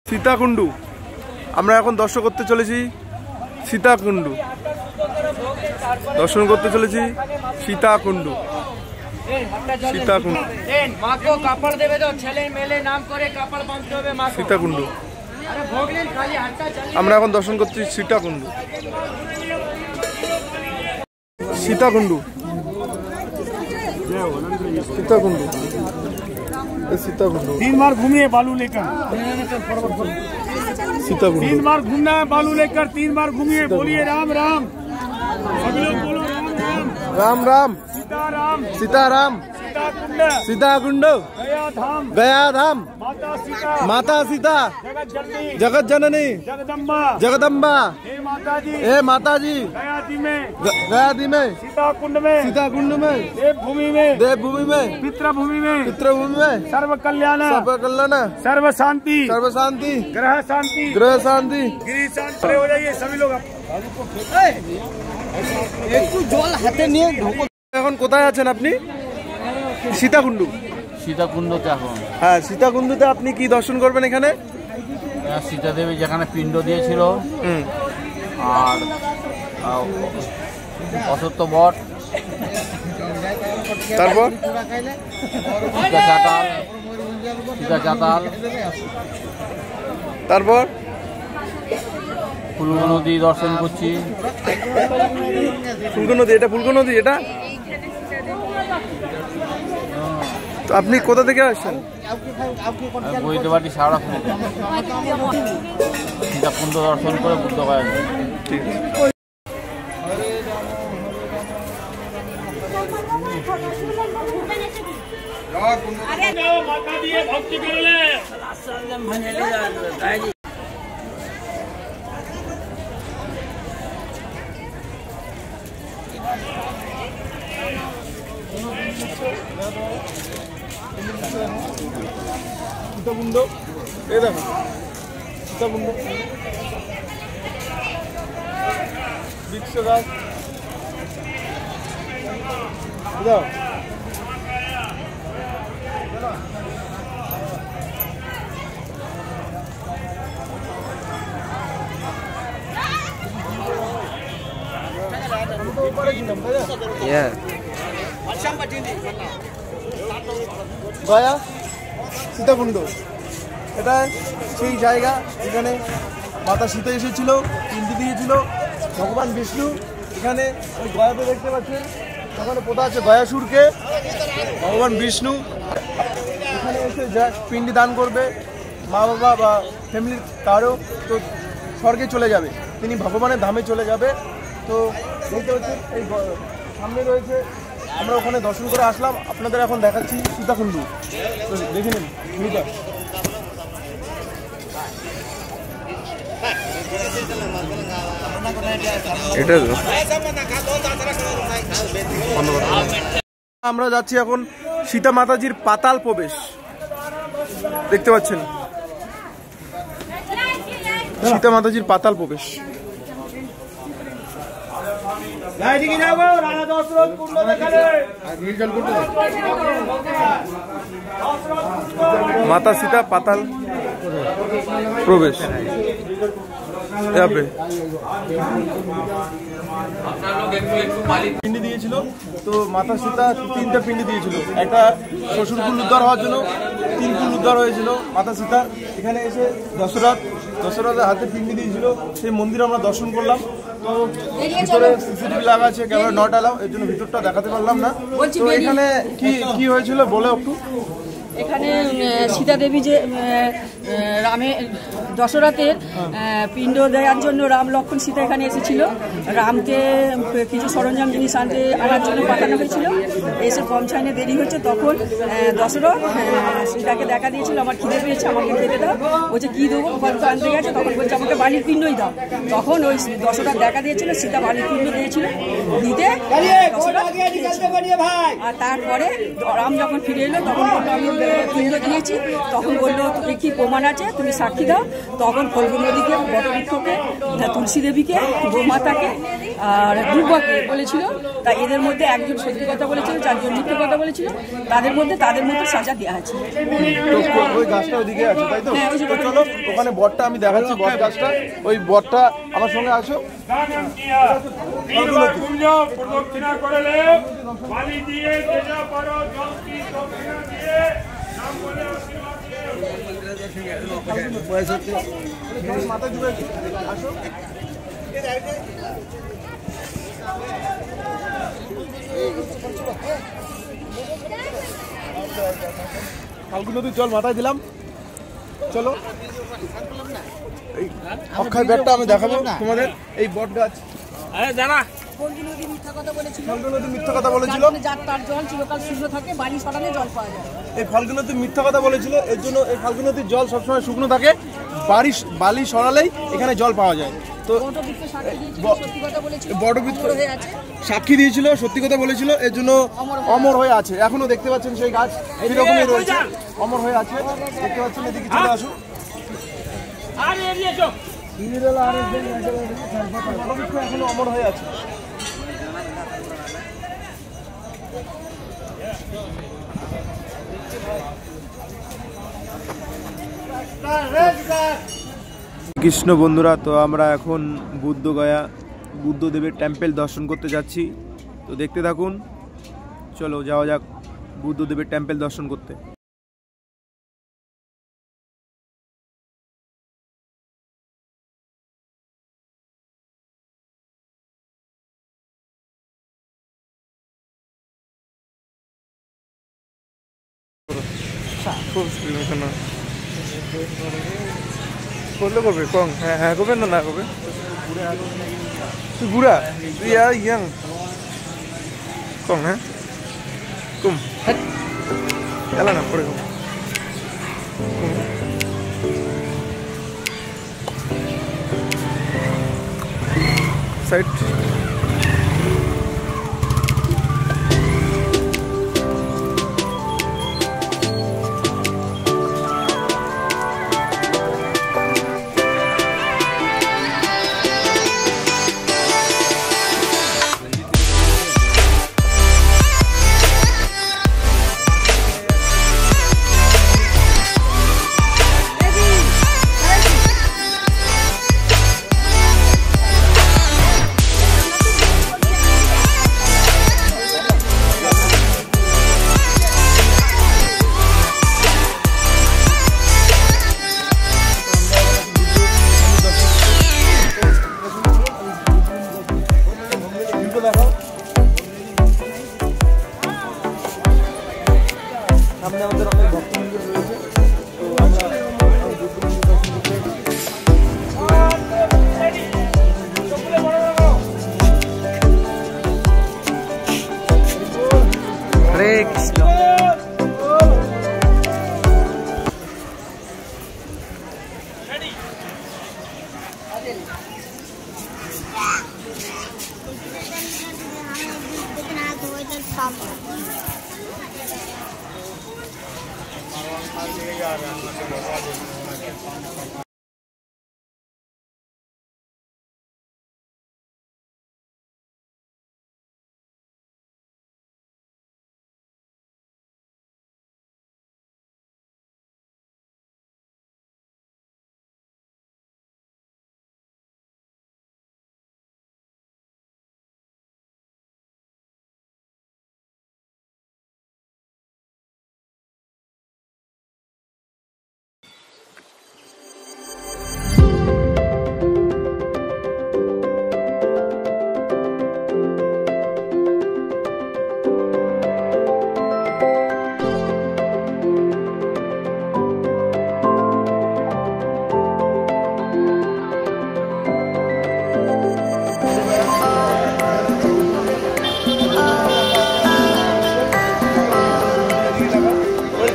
সীতাকুণ্ড আমরা এখন দর্শন করতে চলেছি। সীতাকুণ্ড দর্শন করতে চলেছি। সীতাকুণ্ড সীতাকুণ্ড সীতাকুণ্ড আমরা এখন দর্শন করছি সীতাকুণ্ড। সীতাকুণ্ড সীতাকুণ্ড सीताकुंड 3 बार घूमिए बालू लेकर। सीताकुंड 3 बार घूमना है बालू लेकर, 3 बार घूमिए। बोलिए राम राम, सभी लोग बोलो राम राम। राम राम सीताराम सीताराम सीताकुंड सीताकुंड गया धाम गया धाम माता सीता माता सीता जगत जननी जगत जननी जगदम्बा जगदम्बा हे माता जी गया दी में सीताकुंड में देवभूमि में पितृभूमि में सर्व कल्याण सर्व शांति ग्रह शांति गिरी शांति। हो जाइए सभी लोग। একটু জল হাতে নিয়ে ঢোকো। এখন কোথায় আছেন আপনি? সীতাকুণ্ড সীতাকুণ্ডতে এখন। হ্যাঁ, সীতাকুণ্ডতে আপনি কি দর্শন করবেন এখানে? সীতা দেবী যেখানে পিণ্ড দিয়েছিল আর অসত্য বট, তারপর সীতা চাতাল, তারপর ফুলগো নদী দর্শন করছি। ফুলগো নদী, এটা ফুলগো নদী এটা। তো আপনি কোথা থেকে আসছেন? বৈদ্যবাটি শাওড়াফুলি। সীতাকুণ্ড দর্শন করে বুদ্ধ গয়া। ঠিক আছে। সীতাকুণ্ড এই দেখো, সীতাকুণ্ড বৃক্ষ গাছ দাও। গয়া সীতাকুণ্ড এটা সেই জায়গা যেখানে মাতা সীতা এসেছিল, পিণ্ডি দিয়েছিল ভগবান বিষ্ণু। এখানে ওই গয়াতে দেখতে পাচ্ছেন, ওখানে পোতা আছে গয়াসুরকে। ভগবান বিষ্ণু এখানে এসে যা পিণ্ডি দান করবে, মা বাবা বা ফ্যামিলির কারো, তো স্বর্গে চলে যাবে, তিনি ভগবানের ধামে চলে যাবে। তো দেখতে পাচ্ছেন এই সামনে রয়েছে, আমরা ওখানে দর্শন করে আসলাম। আপনাদের এখন দেখাচ্ছি সীতাকুণ্ড, তো দেখে নিন ভিডিওটা। আমরা যাচ্ছি এখন সীতা মাতাজির পাতাল প্রবেশ। দেখতে পাচ্ছেন সীতা মাতাজির পাতাল প্রবেশ। মাতা সীতা পাতাল প্রবেশ। পিণ্ডি দিয়েছিল, তো মাতা সীতা 3টা পিণ্ডি দিয়েছিল। একটা শ্বশুর কুল উদ্ধার হওয়ার জন্য 3 কুল উদ্ধার হয়েছিল মাতা সীতা। এখানে এসে দশরথের হাতে পিণ্ডি দিয়েছিল, সেই মন্দির আমরা দর্শন করলাম। তো ভিতরে সিসিটিভি লাগা আছে, ক্যামেরা নট অ্যালাউ, এর জন্য ভিতরটা দেখাতে পারলাম না। তো এখানে কি হয়েছিল বলে একটু। এখানে সীতা দেবী যে দশরথের পিণ্ড দেওয়ার জন্য রাম লক্ষ্মণ সীতা এখানে এসেছিল। রামকে কিছু সরঞ্জাম জিনিস আনার জন্য পাঠানো হয়েছিল। এসে পৌঁছানো দেরি হচ্ছে, তখন দশরথ সীতাকে দেখা দিয়েছিল, আমার খিদে পেয়েছে, আমাকে খেতে দাও। বলছে কী দেবো, গল্প আনতে গেছে, তখন বলছে আমাকে বালির পিণ্ডই দাও। তখন ওই দশরথ দেখা দিয়েছিল, সীতা বালির পিণ্ড দিয়েছিল, দিতে আর তারপরে রাম যখন ফিরে এলো তখন বললো আমি পিণ্ড দিয়েছি। তখন বললো তুমি কি প্রমাণ আছে, তুমি সাক্ষী দাও। তখন ফল্গু নদীকে, বটবৃক্ষকে, তুলসী দেবীকে, গোমাতাকে আর দুর্গাকে বলেছিল তা এদের মধ্যে একজন সত্যি কথা বলেছিল, 4 জন মিথ্যে কথা বলেছিল, তাদের মধ্যে সাজা দেওয়া আছে। ওই গাছটা ওইদিকে আছে তাই তো? চলো ওখানে বটটা আমি দেখাচ্ছি, বট গাছটা, ওই বটটা আমার সঙ্গে আসো। প্রদক্ষিণা করলে পানি দিয়ে যেটা পারো জল কি দক্ষিণা দিয়ে নাম বলে আশীর্বাদ দিয়ে মাথায় দিবে আসো। ফাল্গুন নদীর জল মাথায় দিলাম। চলো এই অক্ষয় ব্যাটটা আমি দেখাবো তোমাদের। এই বট গাছ ফাল্গুন নদী মিথ্যা কথা বলেছিল, ফাল্গুন নদী মিথ্যা কথা বলেছিল, যার তার জল চিরকাল শুকনো থাকে, বালি সরালে জল পাওয়া যায়। এই ফাল্গুন নদী মিথ্যা কথা বলেছিল, এর জন্য এই ফাল্গুন নদীর জল সবসময় শুকনো থাকে, বালি সরালেই এখানে জল পাওয়া যায়। তো বটবৃক্ষ সাক্ষী দিয়েছিল, সত্যি কথা বলেছিল, এর জন্য অমর হয়ে আছে। এখনো দেখতে পাচ্ছেন সেই গাছ এরকমই রয়েছে, অমর হয়ে আছে। দেখতে পাচ্ছেন, এদিকে চলে আসুন। বটবৃক্ষ এখনো অমর হয়ে আছে। কৃষ্ণ বন্ধুরা, তো আমরা এখন বুদ্ধগয়া বুদ্ধদেবের টেম্পল দর্শন করতে যাচ্ছি। তো দেখতে থাকুন, চলো যাওয়া যাক বুদ্ধদেবের টেম্পল দর্শন করতে। করলে করবে কম, হ্যাঁ হ্যাঁ করবেন না করবে। তুই বুড়া, তুই ইয়াং কম, হ্যাঁ কম এলা না পড়ে কম সাইড। সামনে আমাদের অনেক ভক্তমন্দির রয়েছে, তো আমরা হরে কৃষ্ণ।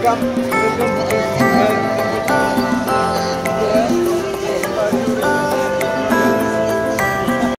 welcome.